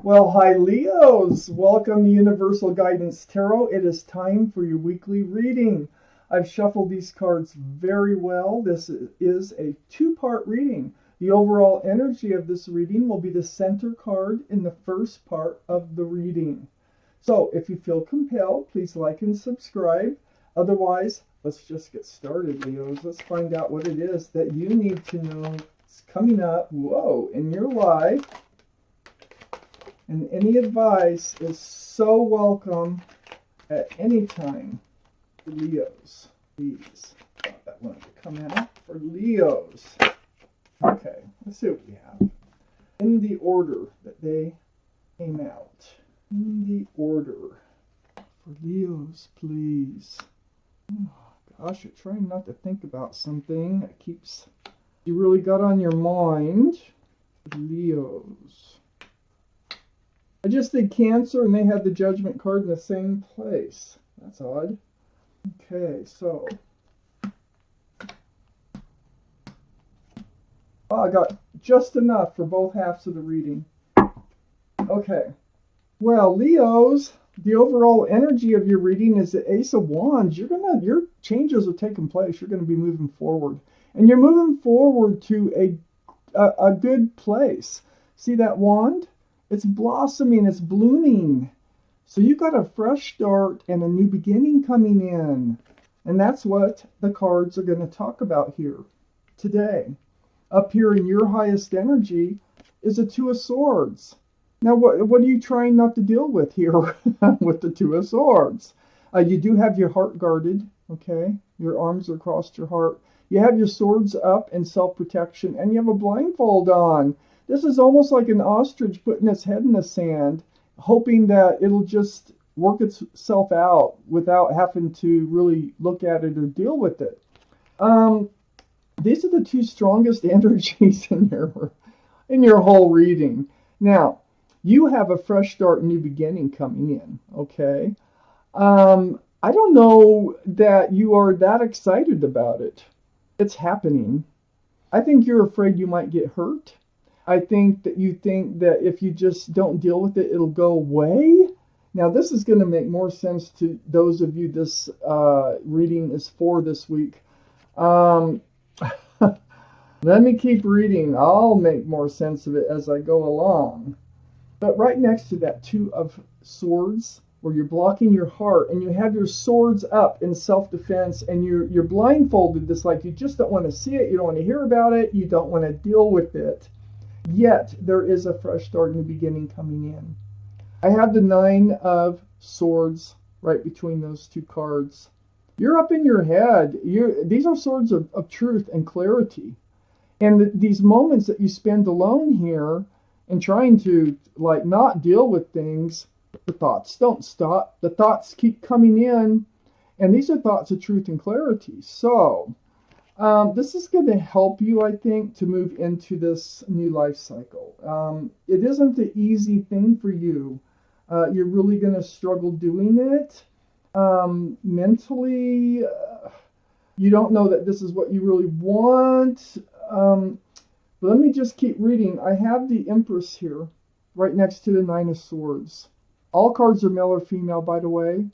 Well, hi Leos! Welcome to Universal Guidance Tarot. It is time for your weekly reading. I've shuffled these cards very well. This is a two-part reading. The overall energy of this reading will be the center card in the first part of the reading. So if you feel compelled, please like and subscribe. Otherwise, let's just get started, Leos. Let's find out what it is that you need to know is coming up, in your life. And any advice is so welcome at any time for Leos. Please, that one to come out for Leos. Okay, let's see what we have. In the order that they came out. In the order for Leos, please. Oh, gosh, you're trying not to think about something that keeps you really got on your mind. Leos. I just did Cancer and they had the Judgment card in the same place. That's odd. Okay, so. Oh, I got just enough for both halves of the reading. Okay. Well, Leos, the overall energy of your reading is the Ace of Wands. Your changes are taking place. You're going to be moving forward. And you're moving forward to a good place. See that wand? It's blossoming, it's blooming. So you've got a fresh start and a new beginning coming in. And that's what the cards are going to talk about here today. Up here in your highest energy is a Two of Swords. Now, what are you trying not to deal with here with the Two of Swords? You do have your heart guarded, okay? Your arms are across your heart. You have your swords up in self-protection, and you have a blindfold on. This is almost like an ostrich putting its head in the sand, hoping that it'll just work itself out without having to really look at it or deal with it. These are the two strongest energies in your whole reading. Now, you have a fresh start, new beginning coming in, okay? I don't know that you are that excited about it. It's happening. I think you're afraid you might get hurt. I think that you think that if you just don't deal with it, it'll go away. Now, this is going to make more sense to those of you this reading is for this week. Let me keep reading. I'll make more sense of it as I go along. But right next to that Two of Swords, where you're blocking your heart and you have your swords up in self-defense and you're blindfolded, it's like you just don't want to see it, you don't want to hear about it, you don't want to deal with it. Yet, there is a fresh start, new beginning coming in. I have the Nine of Swords right between those two cards. You're up in your head. These are swords of truth and clarity. And these moments that you spend alone here and trying to not deal with things, the thoughts don't stop. The thoughts keep coming in. And these are thoughts of truth and clarity. So, this is going to help you, I think, to move into this new life cycle. It isn't the easy thing for you. You're really going to struggle doing it. Mentally, you don't know that this is what you really want. But let me just keep reading. I have the Empress here, right next to the Nine of Swords. All cards are male or female, by the way.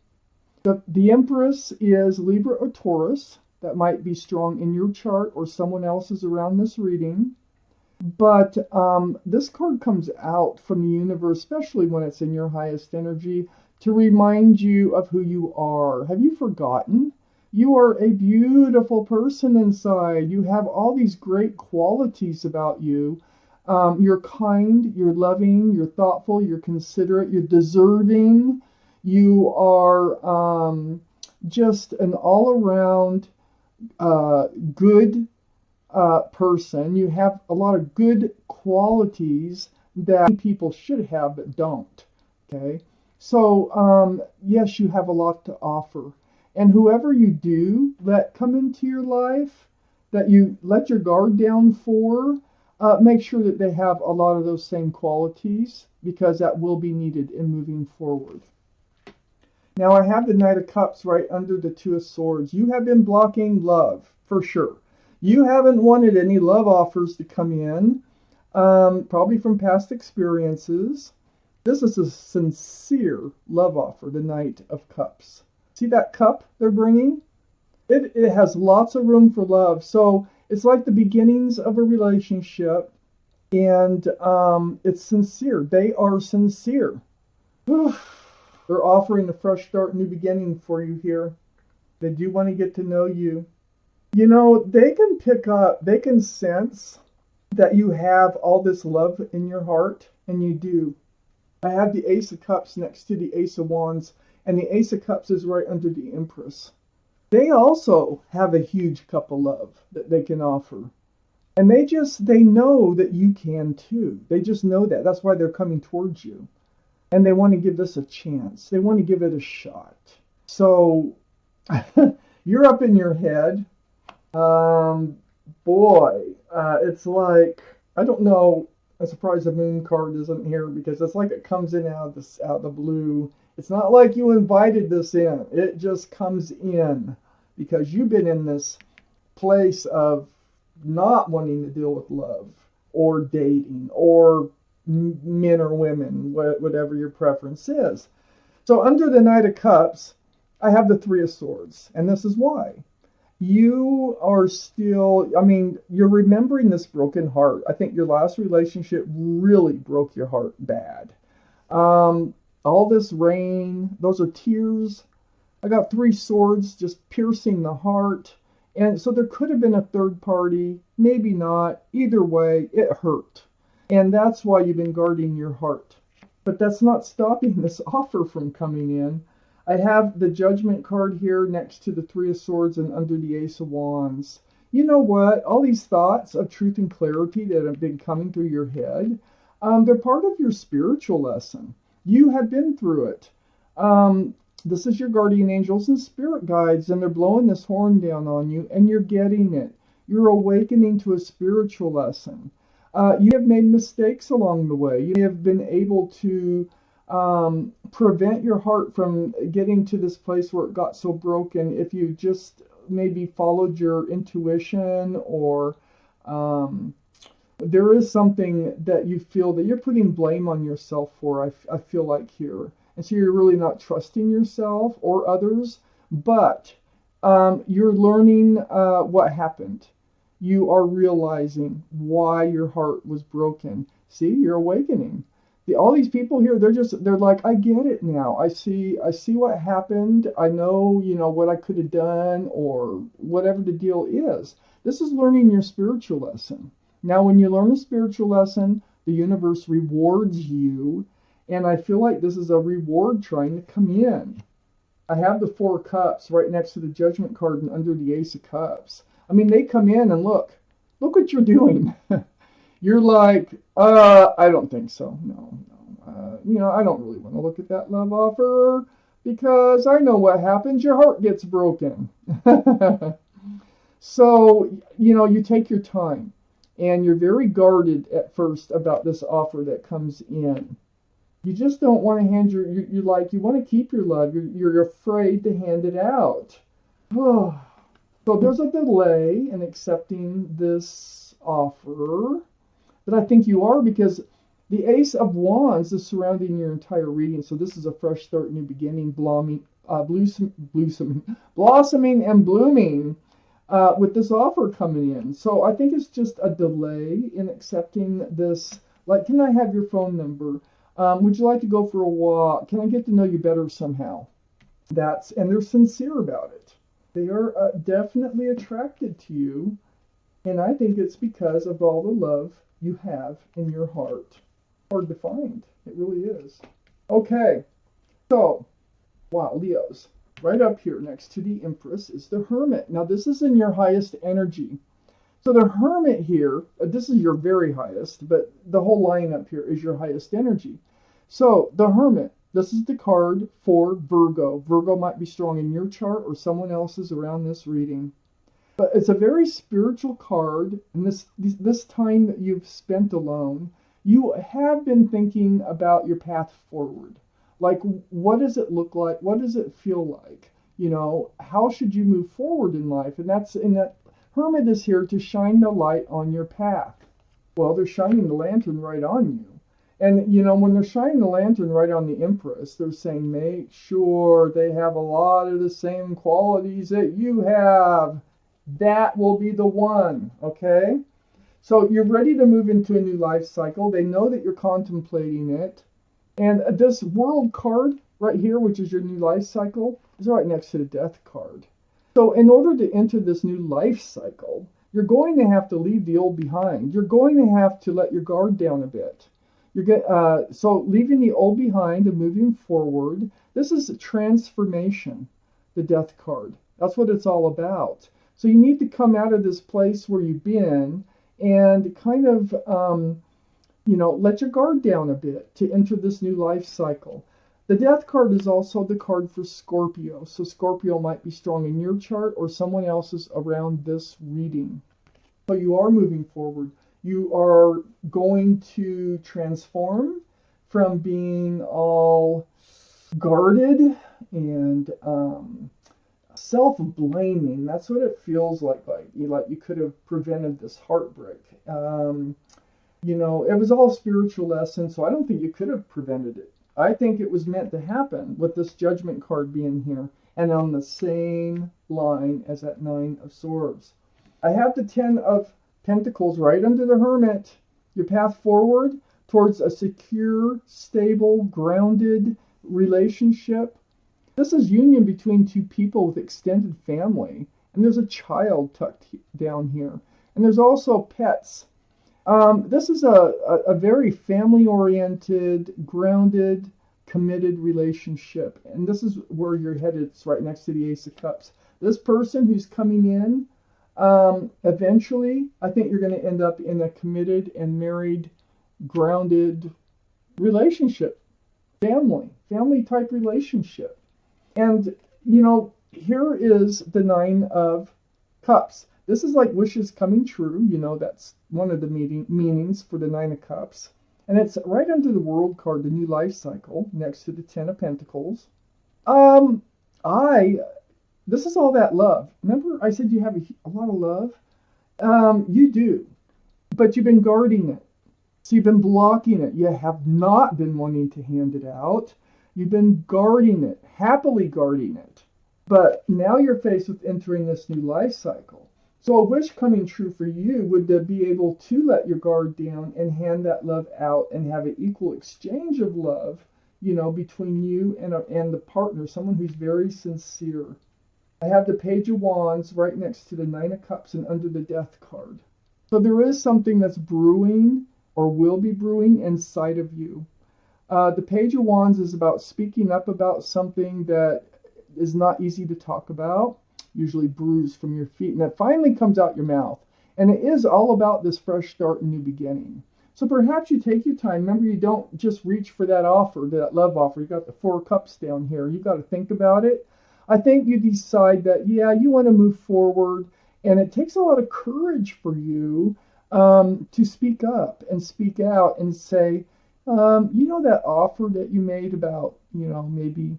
The Empress is Libra or Taurus. That might be strong in your chart or someone else's around this reading. But this card comes out from the universe, especially when it's in your highest energy, to remind you of who you are. Have you forgotten? You are a beautiful person inside. You have all these great qualities about you. You're kind, you're loving, you're thoughtful, you're considerate, you're deserving. You are just an all-around good person. You have a lot of good qualities that people should have but don't. Okay, so yes, you have a lot to offer, and whoever you do let come into your life, that you let your guard down for, make sure that they have a lot of those same qualities, because that will be needed in moving forward. Now, I have the Knight of Cups right under the Two of Swords. You have been blocking love, for sure. You haven't wanted any love offers to come in, probably from past experiences. This is a sincere love offer, the Knight of Cups. See that cup they're bringing? It has lots of room for love. So it's like the beginnings of a relationship, and it's sincere. They are sincere. They're offering a fresh start, new beginning for you here. They do want to get to know you. You know, they can pick up, they can sense that you have all this love in your heart, and you do. I have the Ace of Cups next to the Ace of Wands, and the Ace of Cups is right under the Empress. They also have a huge cup of love that they can offer. And they know that you can too. They just know that. That's why they're coming towards you. And they want to give this a chance. They want to give it a shot. So you're up in your head. It's like, I don't know. I'm surprised the moon card isn't here because it's like it comes in out of the blue. It's not like you invited this in. It just comes in because you've been in this place of not wanting to deal with love or dating or men or women, whatever your preference is. So under the Knight of Cups, I have the Three of Swords, and this is why. You are still, I mean, you're remembering this broken heart. I think your last relationship really broke your heart bad. All this rain, those are tears. I got three swords just piercing the heart. And so there could have been a third party, maybe not. Either way, it hurt. And that's why you've been guarding your heart. But that's not stopping this offer from coming in. I have the Judgment card here next to the Three of Swords and under the Ace of Wands. You know what? All these thoughts of truth and clarity that have been coming through your head, they're part of your spiritual lesson. You have been through it. This is your guardian angels and spirit guides, and they're blowing this horn down on you, and you're getting it. You're awakening to a spiritual lesson. You have made mistakes along the way. You have been able to prevent your heart from getting to this place where it got so broken if you just maybe followed your intuition, or there is something that you feel that you're putting blame on yourself for, I feel like here. And so you're really not trusting yourself or others, but you're learning what happened. You are realizing why your heart was broken. See, you're awakening. All these people here, they're like, I get it now. I see what happened. I know, what I could have done or whatever the deal is. This is learning your spiritual lesson. Now, when you learn a spiritual lesson, the universe rewards you. And I feel like this is a reward trying to come in. I have the Four of Cups right next to the Judgment card and under the Ace of Cups. I mean, they come in and look what you're doing. You're like, I don't think so. No. I don't really want to look at that love offer because I know what happens. Your heart gets broken. So, you take your time and you're very guarded at first about this offer that comes in. You just don't want to hand you want to keep your love. You're afraid to hand it out. So there's a delay in accepting this offer. But I think you are, because the Ace of Wands is surrounding your entire reading. So this is a fresh start, new beginning, blossoming and blooming with this offer coming in. So I think it's just a delay in accepting this. Like, can I have your phone number? Would you like to go for a walk? Can I get to know you better somehow? And they're sincere about it. They are definitely attracted to you. And I think it's because of all the love you have in your heart. Hard to find. It really is. Okay. So, wow, Leos. Right up here next to the Empress is the Hermit. Now, this is in your highest energy. So the Hermit here, this is your very highest, but the whole line up here is your highest energy. So the Hermit, this is the card for Virgo. Virgo might be strong in your chart or someone else's around this reading. But it's a very spiritual card, and this time that you've spent alone, you have been thinking about your path forward. Like, what does it look like? What does it feel like? How should you move forward in life? And that Hermit is here to shine the light on your path. Well, they're shining the lantern right on you. And, when they're shining the lantern right on the Empress, they're saying, make sure they have a lot of the same qualities that you have. That will be the one, okay? So you're ready to move into a new life cycle. They know that you're contemplating it. And this world card right here, which is your new life cycle, is right next to the death card. So in order to enter this new life cycle, you're going to have to leave the old behind. You're going to have to let your guard down a bit. So leaving the old behind and moving forward, this is a transformation, the death card. That's what it's all about. So you need to come out of this place where you've been and kind of, let your guard down a bit to enter this new life cycle. The death card is also the card for Scorpio. So Scorpio might be strong in your chart or someone else's around this reading. So you are moving forward. You are going to transform from being all guarded and self-blaming. That's what it feels like you could have prevented this heartbreak. It was all a spiritual lesson, so I don't think you could have prevented it. I think it was meant to happen with this judgment card being here and on the same line as that Nine of Swords. I have the Ten of Pentacles right under the Hermit. Your path forward towards a secure, stable, grounded relationship. This is union between two people with extended family. And there's a child tucked down here. And there's also pets. This is a very family-oriented, grounded, committed relationship. And this is where you're headed. It's right next to the Ace of Cups. This person who's coming in, eventually, I think you're going to end up in a committed and married, grounded relationship. Family type relationship. And, here is the Nine of Cups. This is like wishes coming true. That's one of the meanings for the Nine of Cups. And it's right under the World card, the new life cycle, next to the Ten of Pentacles. This is all that love. Remember I said you have a lot of love? You do. But you've been guarding it. So you've been blocking it. You have not been wanting to hand it out. You've been guarding it, happily guarding it. But now you're faced with entering this new life cycle. So a wish coming true for you would be able to let your guard down and hand that love out and have an equal exchange of love, between you and the partner, someone who's very sincere. I have the Page of Wands right next to the Nine of Cups and under the Death card. So there is something that's brewing or will be brewing inside of you. The Page of Wands is about speaking up about something that is not easy to talk about, usually brews from your feet, and it finally comes out your mouth. And it is all about this fresh start and new beginning. So perhaps you take your time. Remember, you don't just reach for that offer, that love offer. You got the Four of Cups down here. You got to think about it. I think you decide that, you want to move forward, and it takes a lot of courage for you to speak up and speak out and say, that offer that you made about, maybe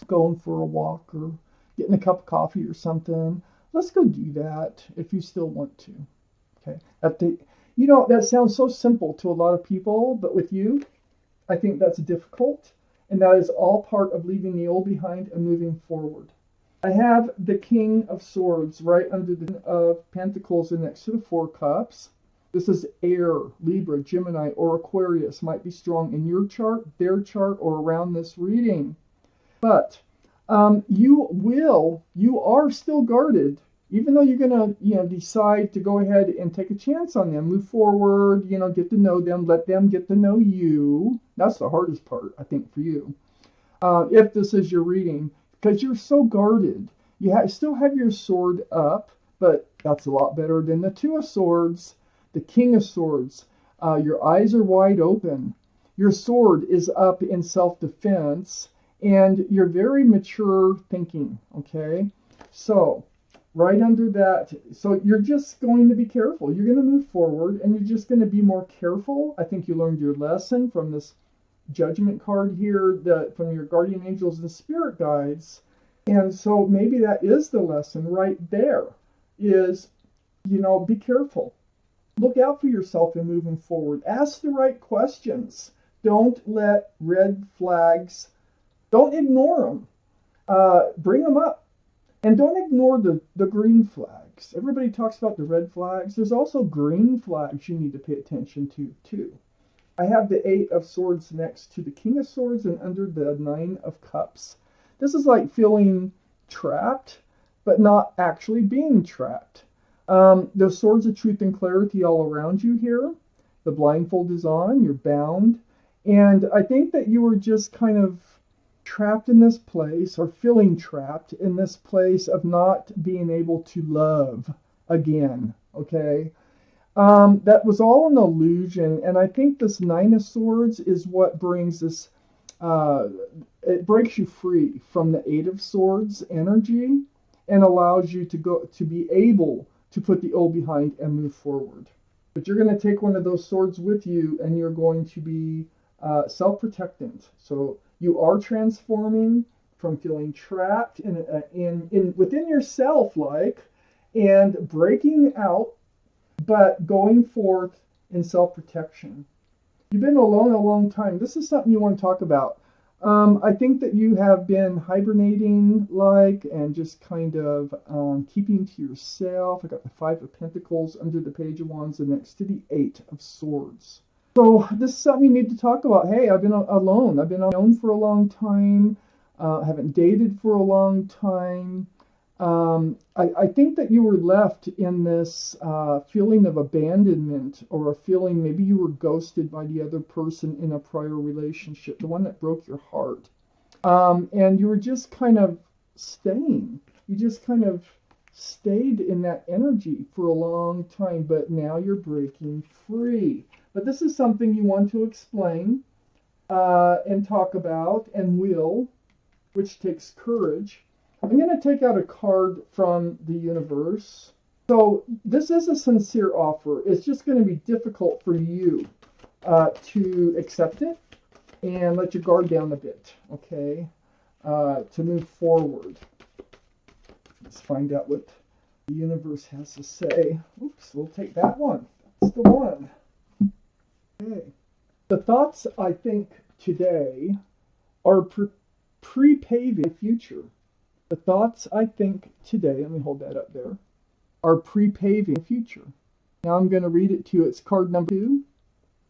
going for a walk or getting a cup of coffee or something. Let's go do that if you still want to. Okay. That sounds so simple to a lot of people, but with you, I think that's difficult. And that is all part of leaving the old behind and moving forward. I have the King of Swords right under the of Pentacles and next to the Four Cups. This is air, Libra, Gemini, or Aquarius. Might be strong in your chart, their chart, or around this reading. But you are still guarded, even though you're going to, decide to go ahead and take a chance on them, move forward, get to know them, let them get to know you. That's the hardest part, I think, for you. If this is your reading, because you're so guarded. You still have your sword up, but that's a lot better than the Two of Swords, the King of Swords. Your eyes are wide open. Your sword is up in self-defense, and you're very mature thinking, okay? So, right under that, so you're just going to be careful. You're going to move forward, and you're just going to be more careful. I think you learned your lesson from this judgment card here, from your guardian angels and spirit guides. And so maybe that is the lesson right there, is, be careful. Look out for yourself in moving forward. Ask the right questions. Don't let red flags, don't ignore them. Bring them up. And don't ignore the green flags. Everybody talks about the red flags. There's also green flags you need to pay attention to, too. I have the Eight of Swords next to the King of Swords and under the Nine of Cups. This is like feeling trapped, but not actually being trapped. The Swords of Truth and Clarity all around you here. The blindfold is on. You're bound. And I think that you were just kind of trapped in this place, or feeling trapped in this place of not being able to love again. Okay? That was all an illusion, and I think this Nine of Swords is what brings this, it breaks you free from the Eight of Swords energy and allows you to be able to put the old behind and move forward. But you're going to take one of those swords with you, and you're going to be self-protectant. So you are transforming from feeling trapped in within yourself, and breaking out, but going forth in self-protection. You've been alone a long time. This is something you want to talk about. I think that you have been hibernating, and just kind of keeping to yourself. I got the Five of Pentacles under the Page of Wands and next to the Eight of Swords. So this is something you need to talk about. Hey, I've been alone. I've been alone for a long time. Haven't dated for a long time. I think that you were left in this feeling of abandonment, or a feeling maybe you were ghosted by the other person in a prior relationship, the one that broke your heart. And you were just kind of staying. You just kind of stayed in that energy for a long time, but now you're breaking free. But this is something you want to explain and talk about, and will, which takes courage. I'm going to take out a card from the universe. So this is a sincere offer. It's just going to be difficult for you to accept it and let your guard down a bit, okay, to move forward. Let's find out what the universe has to say. Oops, we'll take that one. That's the one. Okay. The thoughts I think today are pre-paving the future. The thoughts I think today, let me hold that up there, are pre-paving the future. Now I'm going to read it to you. It's card number 2.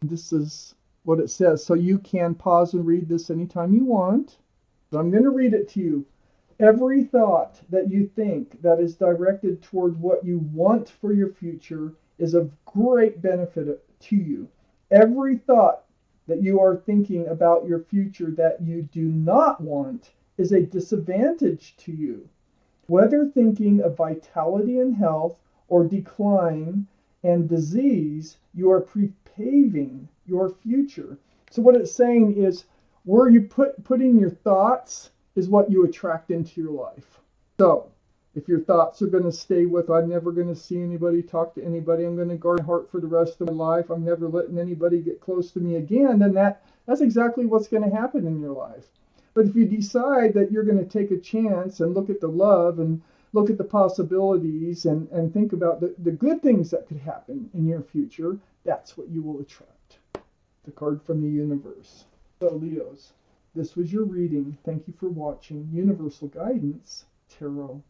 This is what it says. So you can pause and read this anytime you want. But I'm going to read it to you. Every thought that you think that is directed toward what you want for your future is of great benefit to you. Every thought that you are thinking about your future that you do not want is a disadvantage to you. Whether thinking of vitality and health or decline and disease, you are pre-paving your future. So what it's saying is, where you putting your thoughts is what you attract into your life. So if your thoughts are going to stay with, I'm never going to see anybody, talk to anybody, I'm going to guard my heart for the rest of my life, I'm never letting anybody get close to me again, then that's exactly what's going to happen in your life. But if you decide that you're going to take a chance and look at the love and look at the possibilities and think about the good things that could happen in your future, that's what you will attract. The card from the universe. So Leos, this was your reading. Thank you for watching. Universal Guidance Tarot.